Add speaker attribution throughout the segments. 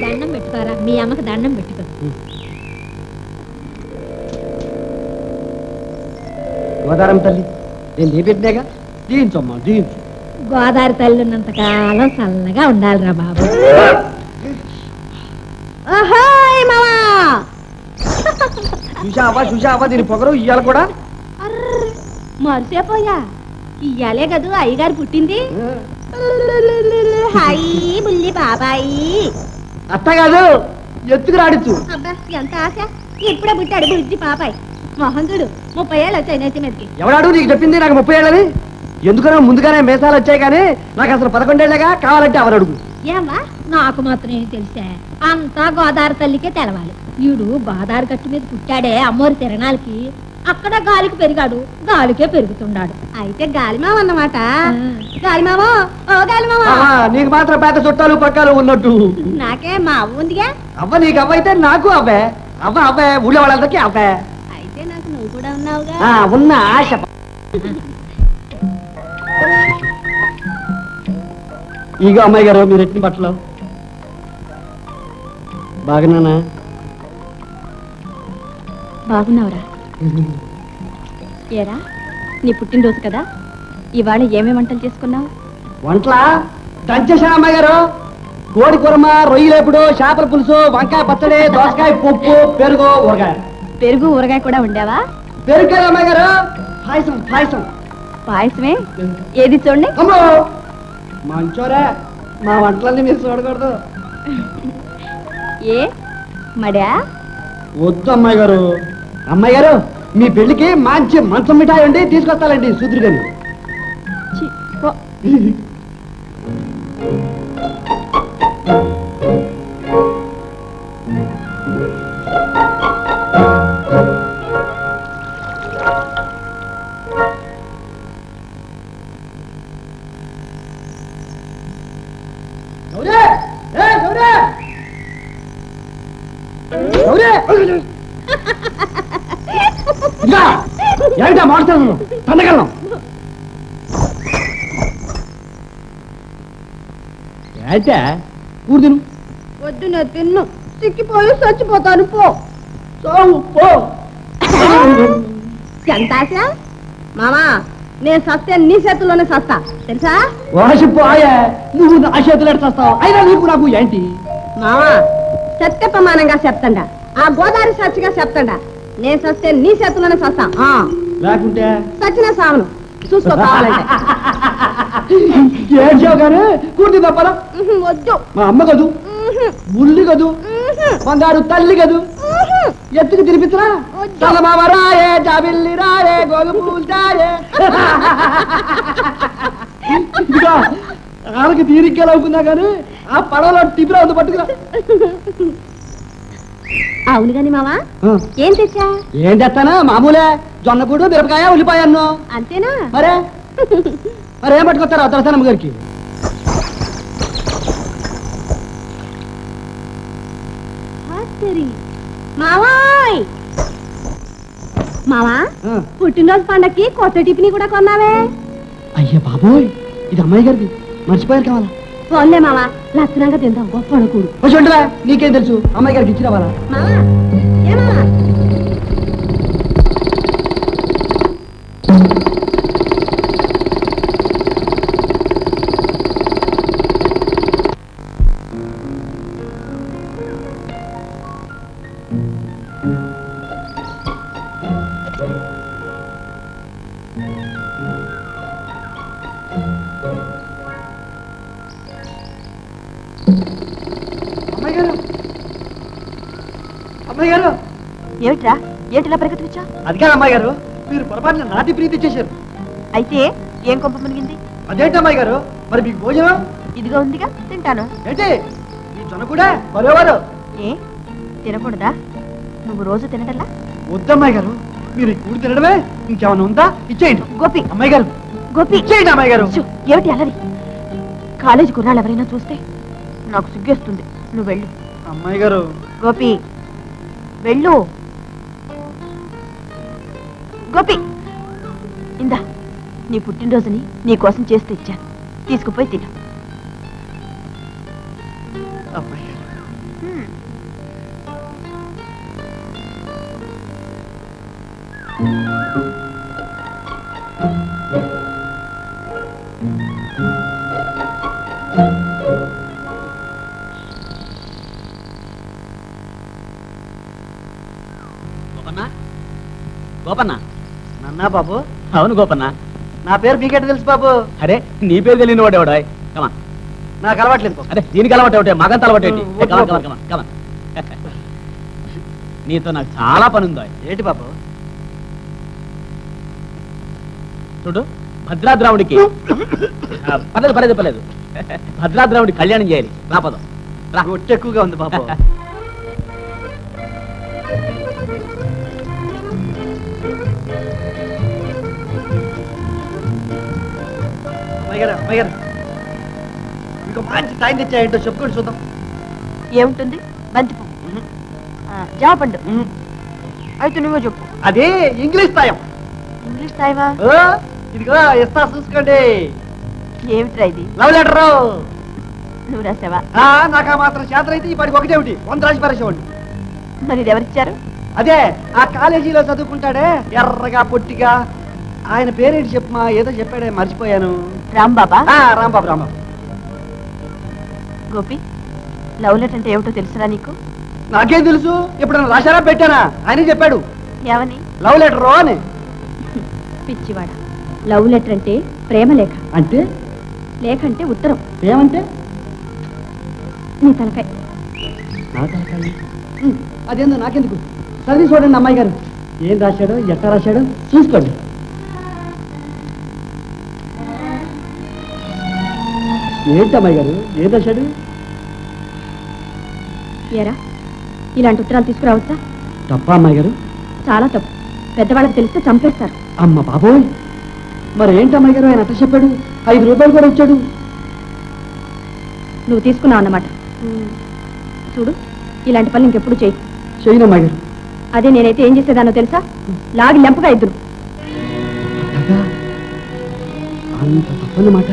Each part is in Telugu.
Speaker 1: దండం పెట్టుకోరా, మీ అమ్మకి దండం పెట్టుకో.
Speaker 2: గోదారం తల్లి నేను నీ పెట్టినాగా, దీంచమ్మా దీంచు.
Speaker 1: గోదావరి తల్లి ఉన్నంత కాలం చల్లగా ఉండాలిరా బాబు.
Speaker 2: చూసావా దీని పొగరు ఇయ్యాలి కూడా.
Speaker 1: మరిసేపోయా, ఇయ్యాలే కదూ అయ్యగారు పుట్టింది. హాయ్ బుల్లి బాబాయి.
Speaker 2: అత్త కాదు, ఎత్తుకు రాడచ్చు.
Speaker 1: అబ్బా ఎంత ఆశ, ఇప్పుడే పుట్టాడు బుజ్జి పాపాయి. మోహన్ చూడు 30 ఏళ్ళు వచ్చాయి నెత్తి మీదకి.
Speaker 2: ఎవడాడు నీకు చెప్పింది నాకు 30 ఏళ్ళని? ఎందుకనో ముందుగానే మేసాలు వచ్చాయి కానీ నాకు అసలు 11 ఏళ్ళగా, కావాలంటే అవరు అడుగు.
Speaker 1: ఏమ్మా నాకు మాత్రం ఏం తెలిసా, అంతా గోదావరి తల్లికే తెలవాలి. వీడు గోదావరి గట్టు మీద పుట్టాడే అమ్మోరి తిరణాలకి, అక్కడ గాలికి పెరిగాడు, గాలికే పెరుగుతున్నాడు. అయితే గాలిమావ అన్నమాట. గాలిమావో ఓ గాలిమావా,
Speaker 2: నీకు మాత్రం పెద్ద చుట్టాలు పక్కాలు ఉన్నట్టు.
Speaker 1: నాకే మా అవ్వ ఉందిగా.
Speaker 2: అవ్వ నీకు అవ్వ అయితే నాకు అవ్వే. అవ్వే ఊళ్ళో వాళ్ళందరికీ అవ్వే.
Speaker 1: అయితే నాకు నువ్వు కూడా ఉన్నావుగా.
Speaker 2: ఉన్న ఆశ. ఇగో అమ్మాయి గారు మీరు ఎట్టిన బట్టలు బాగున్నానా?
Speaker 1: బాగున్నావురా. ఏరా నీ పుట్టినరోజు కదా, ఇవాళ ఏమేమి వంటలు చేసుకున్నావు?
Speaker 2: వంటలా దంచేశాను అమ్మాయి గారు. కోడి కూరమ, రొయ్యలేపుడు, చేపల పులుసు, వంకాయ పచ్చడి, దోసకాయ పప్పు, పెరుగు ఊరగాయ.
Speaker 1: పెరుగు ఊరగాయ కూడా వండావా?
Speaker 2: పెరుగు కదా అమ్మాయి గారు, పాయసం పాయసం.
Speaker 1: పాయసమే ఏది చూడండి.
Speaker 2: అమ్మో మంచోరే, మా వంటలన్నీ మీరు చూడకూడదు.
Speaker 1: ఏ మడా?
Speaker 2: వద్దు అమ్మాయి గారు. అమ్మాయి గారు మీ పెళ్లికి మంచి మంచం మిఠాయి అండి తీసుకొస్తానండి సూద్రి గాని. ఏంటా మాట్లాడు తనగలం? అయితే కూర్దు.
Speaker 1: వద్దు నేను తిన్ను, సిక్కిపోయి చచ్చిపోతాను. పో
Speaker 2: పో.
Speaker 1: ఎంత ఆశ మామా, నేను సస్తే నీ చేతుల్లోనే సస్తా తెలుసా?
Speaker 2: వాసిపోయా, నువ్వు నా చేతులు ఎడతావు. అయినా నీకు నాకు ఏంటి
Speaker 1: మామా? సత్య ప్రమాణంగా చెప్తాండా, ఆ గోదావరి సాక్షిగా చెప్తాండా, నేను సస్తే నీ చేతుల్లోనే సస్తా.
Speaker 2: లేకుంటే
Speaker 1: సచిన సామను చూసుకో కావాలంటే.
Speaker 2: ఏడ్చావు కానీ కూర్తి తప్పలా.
Speaker 1: వద్దు.
Speaker 2: మా అమ్మ కదూ, బుల్లి కదూ, బంగారు తల్లి కదూ, ఎత్తుకు తినిపించరా? తలమామ రాయే, జాబిల్లి రాయే, గోగు పూల్చాయే. ఇదిగా ఆడకి తీరిగ్గా అవుతుందా కానీ ఆ పడవలో టిపిరా ఉంది పట్టుకురా.
Speaker 1: అవును గాని మావా, ఏం తెచ్చా?
Speaker 2: ఏం తెస్తానా? మామూలే, జొన్నపూడు, మిరపకాయ, ఉల్లిపాయ అన్ను.
Speaker 1: అంతేనా?
Speaker 2: మరేం పట్టుకొస్తారా దర్శనమ్మ గారికి?
Speaker 1: మావాయ్ మావా, పుట్టినరోజు పండక్కి కొత్త టిఫిన్ కూడా కొన్నావే.
Speaker 2: అయ్యా బాబోయ్, ఇది అమ్మాయి గారిది, మర్చిపోయారు కావాలా?
Speaker 1: పోన్లే మావా, లక్షణంగా తిందాం. గొప్ప అనుకూడు.
Speaker 2: నీకేం తెలుసు, అమ్మాయి గారికి ఇచ్చి రావాలా?
Speaker 1: మావా ఏమావా?
Speaker 2: అమ్మాయి గారు
Speaker 1: ఏమిట్రా, ఏటిలా పరిగెత్తుకొచ్చా?
Speaker 2: అది కాదు అమ్మాయి గారు, మీరు పొరపాటున నాటి ప్రీతి ఇచ్చేశారు.
Speaker 1: అయితే ఏం కొంప మునిగింది?
Speaker 2: అదేంటి అమ్మాయి గారు, మరి మీకు భోజనం
Speaker 1: ఇదిగా ఉందిగా, తింటాను.
Speaker 2: ఏంటి ఈ జొన్న కూడా మరోవారు?
Speaker 1: ఏ తినకూడదా? నువ్వు రోజు తినటల్లా?
Speaker 2: వద్దమ్మాయి గారు, మీరు ఈ కూడి తినడమే, ఇంకేమైనా ఉందా? ఇచ్చేయండి.
Speaker 1: గోపి
Speaker 2: అమ్మాయి గారు,
Speaker 1: గోపి
Speaker 2: ఇచ్చేయండి అమ్మాయి గారు.
Speaker 1: ఏమిటి అలరి? కాలేజీ కుర్రాళ్ళు ఎవరైనా చూస్తే నాకు సిగ్గేస్తుంది. నువ్వు వెళ్ళు.
Speaker 2: అమ్మాయి గారు.
Speaker 1: గోపి వెళ్ళు. గోపి ఇందా, నీ పుట్టినరోజుని నీ కోసం చేస్తే ఇచ్చాను, తీసుకుపోయి తిను.
Speaker 2: అమ్మాయి గారు
Speaker 3: గోపన్న.
Speaker 2: నన్నా బాబు?
Speaker 3: అవును గోపన్న.
Speaker 2: నా పేరు మీకెట్ తెలుసు బాబు?
Speaker 3: అరే నీ పేరు తెలియని వాడేవాడా? కమా,
Speaker 2: నాకు అలవాట్లేదు.
Speaker 3: అరే దీనికి అలవాటు ఒకటే, మగంత అలవాటు ఏంటి? కమా నీతో నాకు చాలా పని ఉందో.
Speaker 2: ఏంటి బాబు?
Speaker 3: చూడు, భద్రాద్రావుడికి పర్లేదు భద్రాద్రావుడి కళ్యాణం చేయాలి. రా పదం రా.
Speaker 2: రొట్టె ఎక్కువగా ఉంది బాబు. ఇంకో మంచి టైం తెచ్చాయంటో చెప్పుకొని చూద్దాం.
Speaker 4: ఏముంటుంది? బంతిపు, జాపండు. అయితే నువ్వే చెప్పు.
Speaker 2: అదే ఇంగ్లీష్ తాయం.
Speaker 4: ఇంగ్లీష్ తాయవా?
Speaker 2: ఇదిగో ఇస్తా చూసుకోండి.
Speaker 4: ఏమిట్రా ఇది?
Speaker 2: Love letter.
Speaker 4: నువ్వు రాసావా?
Speaker 2: నాకు ఆ మాత్రం చేత అయితే ఇప్పటికి ఒకటేమిటి 100 రాసి పరేసేవాడి.
Speaker 4: మరి ఇది ఎవరిచ్చారు?
Speaker 2: అదే ఆ కాలేజీలో చదువుకుంటాడే ఎర్రగా పొట్టిగా, ఆయన పేరేంటి చెప్పమా? ఏదో చెప్పాడే, మర్చిపోయాను.
Speaker 4: రాంబాబా?
Speaker 2: రాంబాబు. రాంబాబు.
Speaker 4: గోపి, లవ్ లెటర్ అంటే ఏమిటో తెలుసురా నీకు?
Speaker 2: నాకేం తెలుసు? ఎప్పుడన్నా రాశారా పెట్టానా? ఆయన చెప్పాడు.
Speaker 4: ఏమని?
Speaker 2: లవ్ లెటర్ అని.
Speaker 4: పిచ్చివాడ, లవ్ లెటర్ అంటే ప్రేమ లేఖ.
Speaker 2: అంటే?
Speaker 4: లేఖ అంటే ఉత్తరం.
Speaker 2: ఏమంటే?
Speaker 4: నీ తలకాయ.
Speaker 2: అదేందో నాకెందుకు? చదివి చూడండి అమ్మాయి గారు, ఏం రాశాడో ఎట్టా రాశాడో చూసుకోండి. ఏంటి అమ్మాయి గారు, ఏం రాశాడు?
Speaker 4: ఏరా, ఇలాంటి ఉత్తరాలు తీసుకురావచ్చా?
Speaker 2: తప్ప అమ్మాయి గారు?
Speaker 4: చాలా తప్పు. పెద్దవాళ్ళకి తెలిస్తే చంపేస్తారు.
Speaker 2: అమ్మ బాబోయ్, మరి ఏంటి అమ్మాయి గారు, ఆయన అట్ట చెప్పాడు? 5 రూపాయలు కూడా ఇచ్చాడు.
Speaker 4: నువ్వు తీసుకున్నావు అన్నమాట. చూడు, ఇలాంటి పనులు ఇంకెప్పుడు చేయి.
Speaker 2: చేయను అమ్మాయి గారు.
Speaker 4: అదే నేనైతే ఏం చేసేదానో తెలుసా? లాగి లెంపగా ఇద్దరు.
Speaker 2: అంత తప్పనమాట.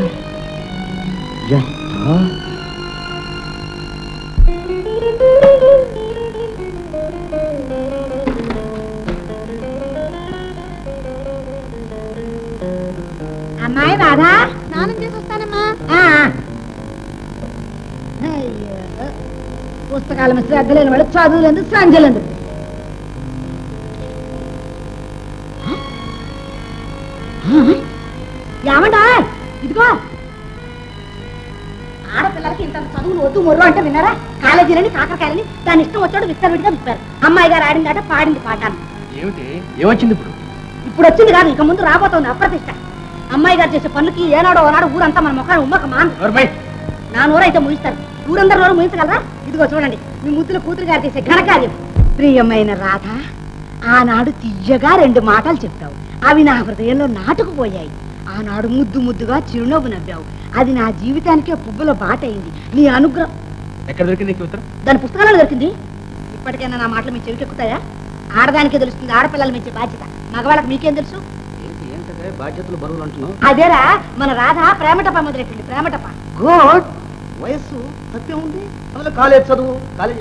Speaker 1: అమ్మాయి రాధా, స్నానం చేసి వస్తానమ్మా. పుస్తకాల మీద శ్రద్ధ లేని వాడు చదువులేదు, సంజలేదు. ఏమంటా? ఇదిగో, ఆడపిల్లలకి ఇంత చదువులు వద్దు మొర్రు అంటే విన్నారా? కాలేజీలని కాకరకాయలని దాని ఇష్టం వచ్చాడు విస్తరవిడిగా విప్పారు. అమ్మాయి గారు ఆడిందాట, పాడింది పాటాను.
Speaker 3: ఏమిటి ఏమొచ్చింది ఇప్పుడు?
Speaker 1: ఇప్పుడు వచ్చింది కాదు, ఇక ముందు రాబోతోంది అప్రతిష్ట. అమ్మాయి గారు చేసే పనులకి ఏనాడో ఓనాడు ఊరంతా మన ముఖాన్ని ఉమ్మక మాన్. నా నోరైతే ముగిస్తారు, ఊరందరూ నోరు ముగించగలరా? ఇదిగో చూడండి, మీ ముద్దుల కూతురు గారు చేసే ఘనకార్యం. ప్రియమైన రాధ, ఆనాడు తియ్యగా 2 మాటలు చెప్పావు, అవి నా హృదయంలో నాటుకుపోయాయి. ఆనాడు ముద్దు ముద్దుగా చిరునవ్వు నవ్వావు, అది నా జీవితానికే పువ్వుల బాట అయింది. నీ అనుగ్రహం.
Speaker 3: ఎక్కడ దొరికింది?
Speaker 1: దాని పుస్తకాలలో దొరికింది. ఇప్పటికైనా నా మాటలు మీ చెవికెక్కుతాయా? ఆడదానికే తెలుస్తుంది ఆడపిల్లలు మెచ్చే బాధ్యత, మగవాళ్ళకి మీకేం తెలుసు?
Speaker 3: బాధ్యతలు బరువులు అంటున్నావు.
Speaker 1: అదేరా మన రాధ ప్రేమటప మొదలెట్టింది. ప్రేమటప.
Speaker 2: గుడ్. వయస్సు తప్పే ఉంది. అందులో కాలేజ్ చదువు, కాలేజ్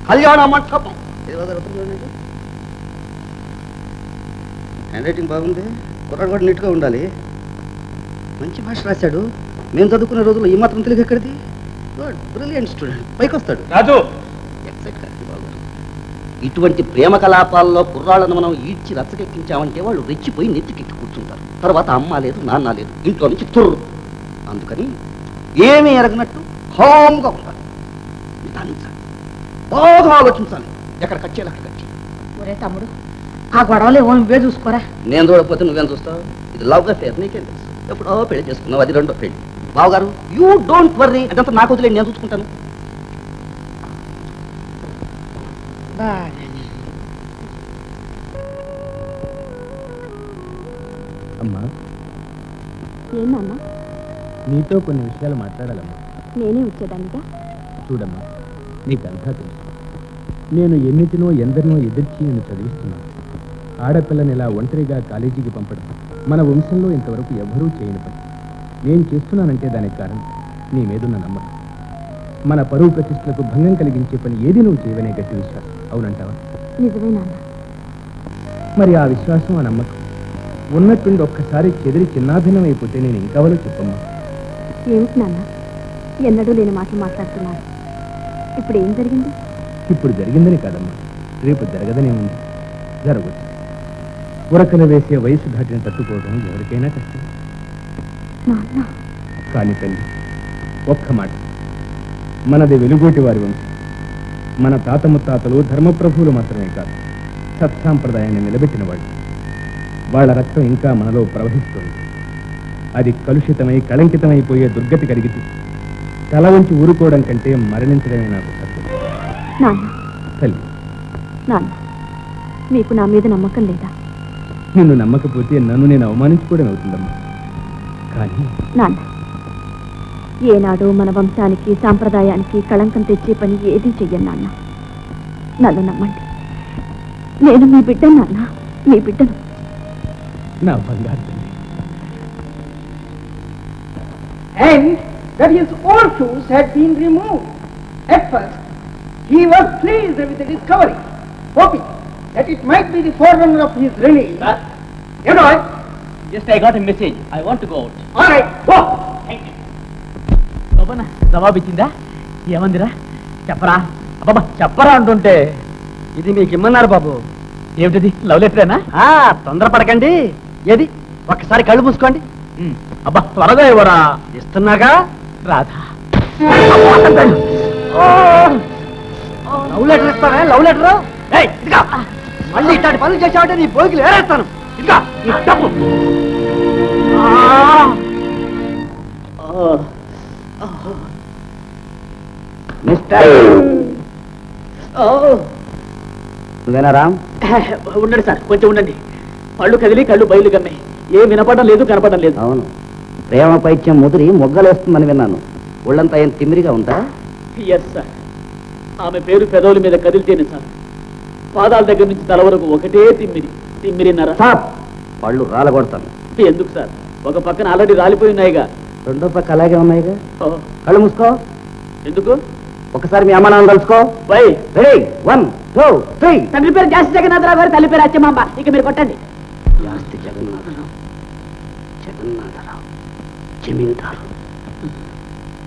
Speaker 2: కళ్యాణ మంటపం.
Speaker 5: హ్యాండ్ రైటింగ్ బాగుంది, కుర్రాడు కూడా నీట్గా ఉండాలి. మంచి భాష రాశాడు. మేము చదువుకునే రోజుల్లో ఈ మాత్రం తెలుగు ఎక్కడిది? గుడ్, బ్రిలియంట్ స్టూడెంట్, పైకి వస్తాడు.
Speaker 3: రాజు,
Speaker 5: ఇటువంటి ప్రేమ కలాపాల్లో కుర్రాళ్ళను మనం ఈడ్చి రచ్చకెక్కించామంటే వాళ్ళు రెచ్చిపోయి నెత్తికెక్కి కూర్చుంటారు. తర్వాత అమ్మ లేదు, నాన్న లేదు, ఇంట్లో నుంచి తుర్రు. అందుకని ఏమీ ఎరగనట్టు హామ్గా ఉండాలి, నిదానించాలి, బాగా ఆలోచించాలి. ఎక్కడ కట్ చేయాలి అక్కడ కట్ చేయాలి.
Speaker 1: ఒరే తమ్ముడు, ఆ గొడవలు ఏమో నువ్వే చూసుకోరా.
Speaker 5: నేను చూడకపోతే నువ్వేం చూస్తావు? ఇది లవ్ అఫేర్, నీకేం తెలుసు? ఎప్పుడో పెళ్లి చేసుకున్నావు, అది 2వ పెళ్లి. బావగారు, యూ డోంట్ వర్రీ, అదంతా నాకు వదిలేండి, నేను చూసుకుంటాను.
Speaker 3: అమ్మా,
Speaker 4: ఏందమ్మా?
Speaker 3: నీతో కొన్ని విషయాలు మాట్లాడాలమ్మా.
Speaker 4: నేనే వచ్చేదానిగా.
Speaker 3: చూడమ్మా, నీకంతా తెలుసు. నేను ఎన్నిటినో ఎందరినో ఎదిర్చి నేను చదివిస్తున్నాను. ఆడపిల్లని ఇలా ఒంటరిగా కాలేజీకి పంపడం మన వంశంలో ఇంతవరకు ఎవరూ చేయని పని. నేను చేస్తున్నానంటే దానికి కారణం నీ మీదున్న నమ్మకం. మన పరువు ప్రతిష్టలకు భంగం కలిగించే పని ఏది నువ్వు చేయవనే గట్టి విశ్వాసం. అవునంటావా?
Speaker 4: నిజమే నాన్న.
Speaker 3: మరి ఆ విశ్వాసం, ఆ నమ్మకం ఉన్నట్టుండి ఒక్కసారి చెదిరి చిన్నాభిన్నం అయిపోతే నేను ఇంకావలో చెప్పమ్మా.
Speaker 4: ఏమిటి నాన్న ఎన్నడూ లేని మాటలు మాట్లాడుతున్నారు? ఇప్పుడు ఏం జరిగింది?
Speaker 3: ఇప్పుడు జరిగిందని కాదమ్మా, రేపు జరగదనే ఉంది. జరగచ్చు. ఉరకలు వేసే వయసు దాటిని తట్టుకోవడం ఎవరికైనా కష్టం.
Speaker 4: నాన్న
Speaker 3: కానీ తల్లి, ఒక్క మాట, మనది వెలుగోటి వారి వంశం. మన తాత ముత్తాతలు ధర్మప్రభువులు మాత్రమే కాదు, సత్సాంప్రదాయాన్ని నిలబెట్టిన వాళ్ళు. వాళ్ళ రక్తం ఇంకా మనలో ప్రవహిస్తుంది. అది కలుషితమై కళంకితమైపోయే దుర్గతి కలిగితే తల వంచి ఊరుకోవడం కంటే మరణించడమే నాకు సత్యం.
Speaker 4: నాన్న
Speaker 3: తల్లి,
Speaker 4: నాన్న మీకు నా మీద నమ్మకం లేదా?
Speaker 3: నిన్ను నమ్మకపోతే నన్ను నేను అవమానించుకోవడం అవుతుందమ్మా. కానీ
Speaker 4: నాన్న ఏనాడు మన వంశానికి సాంప్రదాయానికి కళంకం తెచ్చే పని ఏదీ చెయ్యను నాన్న. నన్ను నమ్మండి. నేను మీ బిడ్డను నాన్న, మీ బిడ్డను.
Speaker 3: నా బంగారు తల్లి.
Speaker 2: And that his old shoes had been removed. At first, he was pleased with the discovery, hoping that it might be the forerunner of his release. You know it?
Speaker 6: Just I got a message. I want to go out.
Speaker 2: All right, go.
Speaker 6: జవాబు ఇచ్చిందా? ఏమందిరా? చెప్పరా అబ్బాబా, చెప్పరా అంటుంటే.
Speaker 2: ఇది మీకు ఇమ్మన్నారు బాబు.
Speaker 6: ఏమిటిది? లవ్ లెటరేనా?
Speaker 2: తొందరపడకండి. ఏది ఒక్కసారి కళ్ళు మూసుకోండి.
Speaker 6: అబ్బా త్వరగా ఇవ్వరా.
Speaker 2: ఇస్తున్నాగా.
Speaker 6: రాధా
Speaker 2: లవ్ లెటర్ ఇస్తారా? లవ్ లెటర్ మళ్ళీ ఇట్లాంటి పనులు చేసావంటే నీ బోగిలు ఏరేస్తాను. ఇంకా డబ్బు.
Speaker 5: నువ్వేనా రామ్?
Speaker 6: ఉండండి సార్, కొంచెం ఉండండి. పళ్ళు కదిలి కళ్ళు బయలు కమ్మాయి. ఏం వినపడడం లేదు, కనపడడం లేదు.
Speaker 5: అవును, ప్రేమ పైత్యం ముదిరి మొగ్గలేస్తుందని విన్నాను. ఒళ్ళంతా ఏం తిమ్మిరిగా ఉందా?
Speaker 6: Yes sir. ఆమె పేరు పెదవుల మీద కదిలితేనే సార్. పాదాల దగ్గర నుంచి తల వరకు ఒకటే తిమ్మిరి. తిమ్మిరిన్నర.
Speaker 5: పళ్ళు రాలగొడతాను.
Speaker 6: ఎందుకు సార్? ఒక పక్కన ఆల్రెడీ రాలిపోయి ఉన్నాయిగా.
Speaker 5: రెండో పక్క అలాగే ఉన్నాయిగా.
Speaker 6: ఓహో.
Speaker 5: కళ్ళు మూసుకో.
Speaker 6: ఎందుకు?
Speaker 5: ఒకసారి మీ అమ్మ నాన్న కలుసుకో.
Speaker 6: వై?
Speaker 5: రెడీ, 1, 2, 3.
Speaker 6: తండ్రి పేరు జాస్తి జగన్నాథరావు గారు, తల్లి పేరు అచ్చమాంబ. ఇక మీరు కొట్టండి.
Speaker 5: జాస్తి జగన్నాథరావు, జగన్నాథరావు, జమీందారు.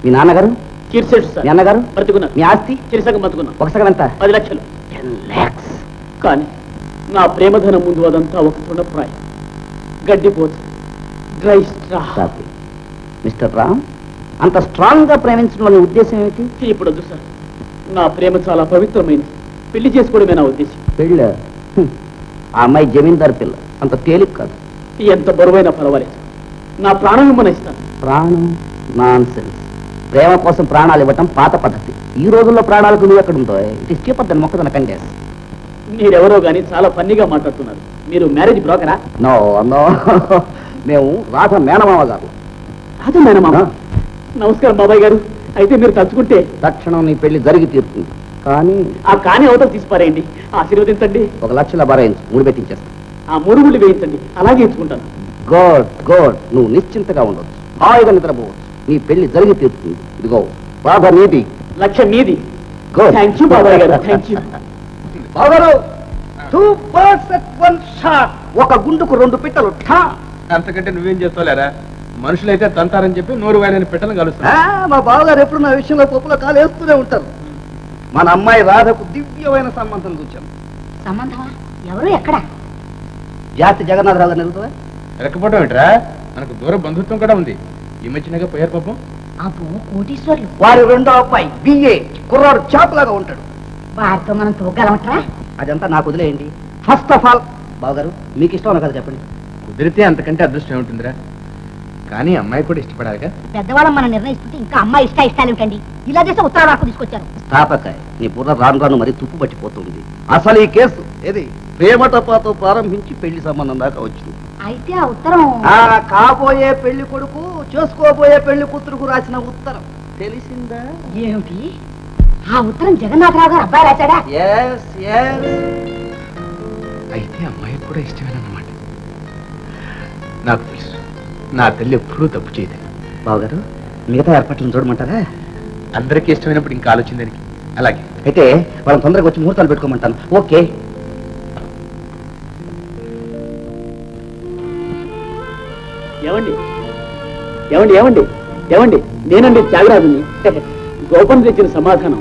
Speaker 5: మీ నాన్నగారు?
Speaker 6: కీర్సెట్టు సార్.
Speaker 5: మీ అన్నగారు?
Speaker 6: బ్రతుకున్నారు.
Speaker 5: మీ ఆస్తి?
Speaker 6: చిరుసగం బతుకున్నాం.
Speaker 5: ఒక సగం ఎంత?
Speaker 6: 10 లక్షలు.
Speaker 5: 10 lakhs.
Speaker 6: కానీ నా ప్రేమధనం ముందు అదంతా ఒక తృణప్రాయం. గడ్డిపోతు, డ్రై స్ట్రా.
Speaker 5: మిస్టర్ రామ్, అంత స్ట్రాంగ్ గా ప్రేమించడం నీ ఉద్దేశం ఏమిటి?
Speaker 6: ఇప్పుడు వద్దు సార్. నా ప్రేమ చాలా పవిత్రమైనది. పెళ్లి చేసుకోవడమే నా ఉద్దేశం.
Speaker 5: పెళ్ళ? ఆ అమ్మాయి జమీందారు పిల్ల, అంత తేలిక కాదు.
Speaker 6: ఎంత బరువైనా పర్వాలేదు. నా ప్రాణం ఇమ్మని ఇస్తాను.
Speaker 5: ప్రాణం? నాన్సెన్స్. ప్రేమ కోసం ప్రాణాలు ఇవ్వటం పాత పద్ధతి. ఈ రోజుల్లో ప్రాణాలకు నువ్వు ఎక్కడ ఉందో. ఇట్ ఇస్ చీపర్ దెన్ మొక్కదన కండేస్.
Speaker 6: మీరెవరో గానీ చాలా ఫన్నీగా మాట్లాడుతున్నారు. మీరు మ్యారేజ్ బ్రోకరా?
Speaker 5: నో నో, మేము రాధ మేనమామ గారు.
Speaker 6: రాధ మేనమామ? నమస్కారం బాబాయ్ గారు. అయితే మీరు తలుచుకుంటే
Speaker 5: తక్షణం నీ పెళ్లి జరిగి తీరుతుంది. కానీ
Speaker 6: ఆ కాని అవతల తీసిపారేయండి. ఆశీర్వదించండి.
Speaker 5: 1 లక్షల బరాయించు, 3 పెట్టించేస్తా.
Speaker 6: ఆ 3 గుళ్ళు వేయించండి. అలాగే ఇచ్చుకుంటాను.
Speaker 5: Good good. నువ్వు నిశ్చింతగా ఉండొచ్చు, హాయిగా నిద్రపోవచ్చు. నీ పెళ్లి జరిగి తీరుతుంది. ఇదిగో రాధ నీది.
Speaker 6: 1 లక్ష మీది.
Speaker 5: Good.
Speaker 6: థ్యాంక్ యూ బాబాయ్ గారు, thank you.
Speaker 2: బాగారు 2 birds at 1 shot.
Speaker 5: ఒక గుండుకు 2 పిట్టలు.
Speaker 3: అంతకంటే నువ్వేం చేస్తావులేరా? మనుషులైతే తంతారని చెప్పి నోరు వాయని పెట్టను కలుస్తా.
Speaker 5: మా బావగారు ఎప్పుడు నా విషయంలో పప్పులో కాలు వేస్తూనే ఉంటారు. మన అమ్మాయి రాధకు దివ్యమైన సంబంధం చూచాను.
Speaker 1: సంబంధమా? ఎవరు, ఎక్కడ?
Speaker 5: జాతి జగన్నాథరావు గారు నిలుగుతావా?
Speaker 3: ఎరకపోవడం ఏంట్రా? మనకు దూర బంధుత్వం కూడా ఉంది. ఈ మధ్యనగా పోయారు పాపం.
Speaker 1: అబ్బో, కోటీశ్వర్లు.
Speaker 5: వారి రెండో అబ్బాయి బిఏ కుర్రాడు చాపులాగా ఉంటాడు.
Speaker 1: వారితో మనం తోగలమట్రా?
Speaker 5: అదంతా నాకు వదిలేయండి. ఫస్ట్ ఆఫ్ ఆల్ బావగారు, మీకు ఇష్టం కదా చెప్పండి.
Speaker 3: కుదిరితే అంతకంటే అదృష్టం ఏముంటుందిరా? కానీ అమ్మాయి కూడా ఇష్టపడాలిగా.
Speaker 1: పెద్దవాళ్ళం మనం నిర్ణయిస్తుంటే ఇంకా అమ్మాయి ఇష్టాలు ఏమిటండి? ఇలా చేస్తే ఉత్తరాలు రాకు తీసుకొచ్చారు.
Speaker 5: తాపకాయ నీ బుర్ర రాను రాను మరి తుప్పు పట్టిపోతుంది. అసలు ఈ కేసు ఏది ప్రేమటపాతో ప్రారంభించి పెళ్లి సంబంధం దాకా వచ్చింది.
Speaker 1: అయితే ఆ ఉత్తరం
Speaker 5: కాబోయే పెళ్లి కొడుకు చేసుకోబోయే పెళ్లి కూతురుకు రాసిన ఉత్తరం తెలిసిందా?
Speaker 1: ఏమిటి? ఆ ఉత్తరం జగన్నాథరావు గారు అబ్బాయి రాశాడా?
Speaker 5: Yes yes.
Speaker 3: అయితే అమ్మాయి కూడా ఇష్టమేనన్నమాట. నాకు తెలుసు, నా తల్లి ఎప్పుడూ తప్పు చేయదు.
Speaker 5: బావగారు, మిగతా ఏర్పాట్లను చూడమంటారా?
Speaker 3: అందరికీ ఇష్టమైనప్పుడు ఇంకా ఆలోచన దానికి. అలాగే
Speaker 5: అయితే వాళ్ళని తొందరగా వచ్చి ముహూర్తాలు పెట్టుకోమంటాను. ఓకే.
Speaker 6: ఏమండి ఏమండి ఏమండి ఏమండి నేనండి త్యాగరాజుని. గోపన్ తెచ్చిన సమాధానం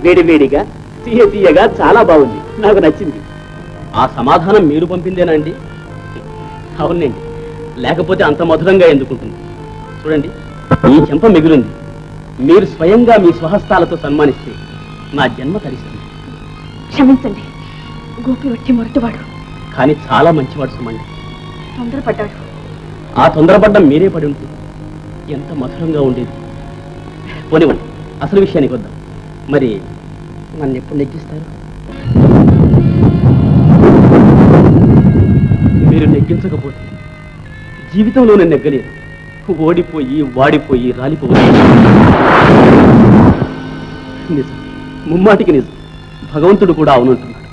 Speaker 6: వేడి వేడిగా తీయగా చాలా బాగుంది, నాకు నచ్చింది. ఆ సమాధానం మీరు పంపిందేనండి? అవునండి, లేకపోతే అంత మధురంగా ఎందుకుంటుంది? చూడండి, ఈ చెంప మిగులుంది. మీరు స్వయంగా మీ స్వహస్తాలతో సన్మానిస్తే నా జన్మ తరిస్తుంది.
Speaker 4: క్షమించండి, గోపి వచ్చి మొరటివాడు.
Speaker 6: కానీ చాలా మంచివాడు సుమండి.
Speaker 4: తొందరపడ్డాడు.
Speaker 6: ఆ తొందరపడ్డం మీరే పడి ఉంటే ఎంత మధురంగా ఉండేది. పోనివ్వండి, అసలు విషయానికి వద్దాం. మరి నన్ను ఎప్పుడు నెగ్గిస్తారు? మీరు నెగ్గించకపోతే జీవితంలో నేను నెగ్గలేదు. ఓడిపోయి వాడిపోయి రాలిపోవాలి. నిజం, ముమ్మాటికి నిజం. భగవంతుడు కూడా అవునంటున్నాడు.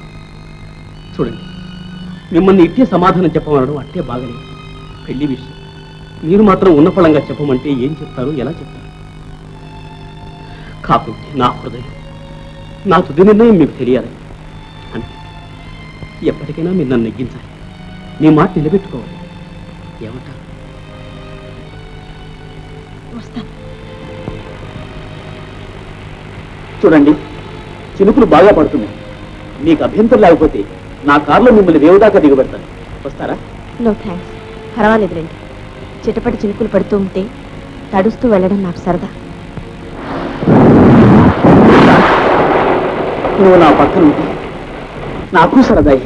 Speaker 6: చూడండి, మిమ్మల్ని ఇట్టే సమాధానం చెప్పమనడం అట్టే బాగలేదు. పెళ్లి విషయం మీరు మాత్రం ఉన్నపళంగా చెప్పమంటే ఏం చెప్తారు, ఎలా చెప్తారు? కాకుంటే నా హృదయం, నా తుది నిర్ణయం మీకు తెలియాలి. అంటే ఎప్పటికైనా మీరు నన్ను నెగ్గించాలి, మీ మాట నిలబెట్టుకోవాలి. ఏమంటారు?
Speaker 4: వస్తాను.
Speaker 6: చూడండి, చినుకులు బాగా పడుతున్నాయి. మీకు అభ్యంతరం లేకపోతే నా కారులో మిమ్మల్ని వేవుదాకా దిగబెడతాను. వస్తారా?
Speaker 4: No thanks, పర్వాలేదులేండి. చిటపటి చినుకులు పడుతూ ఉంటే తడుస్తూ వెళ్ళడం నాకు సరదా.
Speaker 6: నువ్వు నా పక్కన ఉంటే నాకు సరదాయి.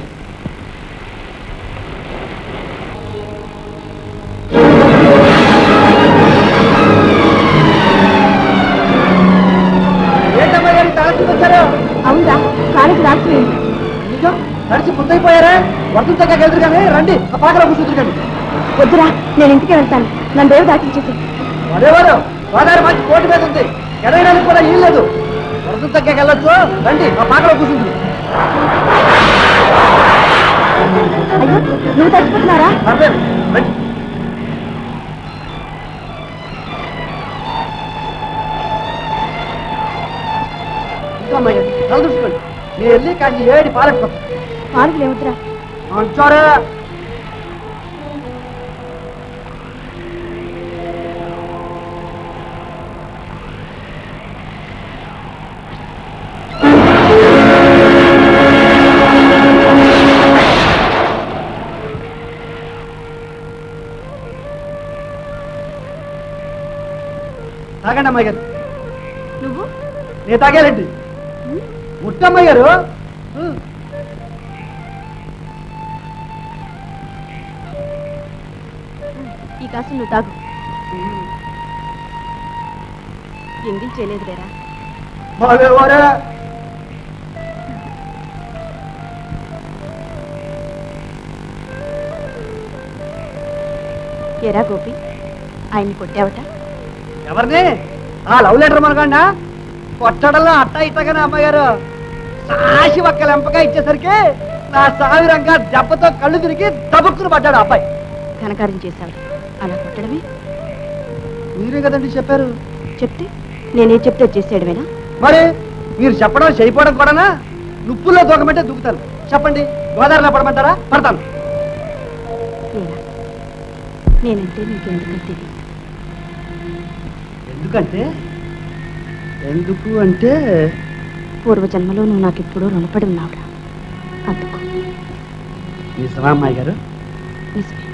Speaker 2: ఏంటమ్మా గారు తలచుకొచ్చారు?
Speaker 4: అవునా, కాలేజీ రాకపోయింది.
Speaker 2: నిజం తడిచి ముద్దయిపోయారా? వర్షం చక్కగా ఎదురు కానీ రండి, ఆ పాకలో కూర్చుంటారు కానీ.
Speaker 4: వద్దురా, నేను ఇంటికి వెళ్తాను. నన్ను దేవు దాటించేసి.
Speaker 2: మరేవారు గోదావరి మంచి కోటి మీద ఉంది, ఎడగడానికి కూడా ఏం లేదు. వర్షం చక్కగా వెళ్ళొచ్చు, రండి, ఆ పాకలో కూర్చుంటుంది.
Speaker 4: అయ్యో, నువ్వు తడిచిపోతున్నారా?
Speaker 2: పర్లేదు, రండి. ఇంకా అమ్మాయి తల చూసుకోండి. నేను వెళ్ళి కాసి ఏడి పాలెట్టుకోండి.
Speaker 4: పార్కులు ఏమిట్రా?
Speaker 2: అంటారా? తాగండి అమ్మాయి గారు.
Speaker 4: నువ్వు?
Speaker 2: నేను తాగాలండి. ముట్టమ్మాయి గారు.
Speaker 4: ఈ కాసు నువ్వు తాగు. ఎంగిల్ చేయలేదు లేరా?
Speaker 2: బాగేవారా?
Speaker 4: ఎరా గోపి, ఆయన్ని కొట్టావట?
Speaker 2: ఎవరిని? ఆ లవ్ లెటర్ మనకండా కొట్టడంలో అట్టా ఇట్టగానే అమ్మాయి గారు సాసి ఒక్క లెంపగా ఇచ్చేసరికి నా సావిరంగా దెబ్బతో కళ్ళు తిరిగి దబుక్కును పడ్డాడు అబ్బాయి.
Speaker 4: ఘనకార్యం చేశావు, అలా కొట్టడమే.
Speaker 2: మీరే కదండి చెప్పారు.
Speaker 4: చెప్తే నేనే చెప్తే చేసేయడమేనా?
Speaker 2: మరి మీరు చెప్పడం చేయకపోవడం కూడానా? నుప్పుల్లో దూకమంటే దూకుతాను. చెప్పండి, గోదావరిలో పడమంటారా? పడతాను.
Speaker 4: లేరా, నేనంటే నీకెందుకంటే
Speaker 2: ఎందుకంటే ఎందుకు అంటే
Speaker 4: పూర్వజన్మలో నువ్వు నాకు ఎప్పుడూ రుణపడి ఉన్నావురా, అందుకు.
Speaker 2: నిజమా అమ్మాయి గారు?
Speaker 4: నిజమే.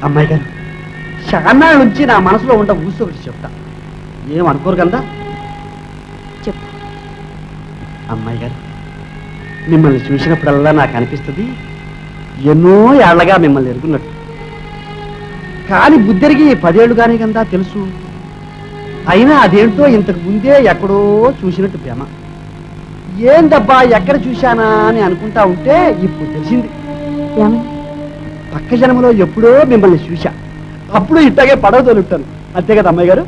Speaker 2: అమ్మాయి గారు, చాలా నుంచి నా మనసులో ఉండ ఊసి ఒకటి చెప్తా, ఏమనుకోరు కదా?
Speaker 4: చెప్పు.
Speaker 2: అమ్మాయి గారు, మిమ్మల్ని చూసినప్పుడల్లా నాకు అనిపిస్తుంది ఎన్నో ఏళ్లగా మిమ్మల్ని ఎరుగున్నట్టు. కానీ బుద్ధెరిగి 10 ఏళ్ళు కానీ కదా తెలుసు. అయినా అదేంటో ఇంతకు ముందే ఎక్కడో చూసినట్టు ప్రేమ. ఏందబ్బా ఎక్కడ చూశానా అని అనుకుంటా ఉంటే ఇప్పుడు తెలిసింది.
Speaker 4: ఏమని?
Speaker 2: పక్క జన్మలో ఎప్పుడో మిమ్మల్ని చూశా. అప్పుడు ఇట్టగే పడవ తోలుంటాను. అంతే కదా అమ్మాయి గారు?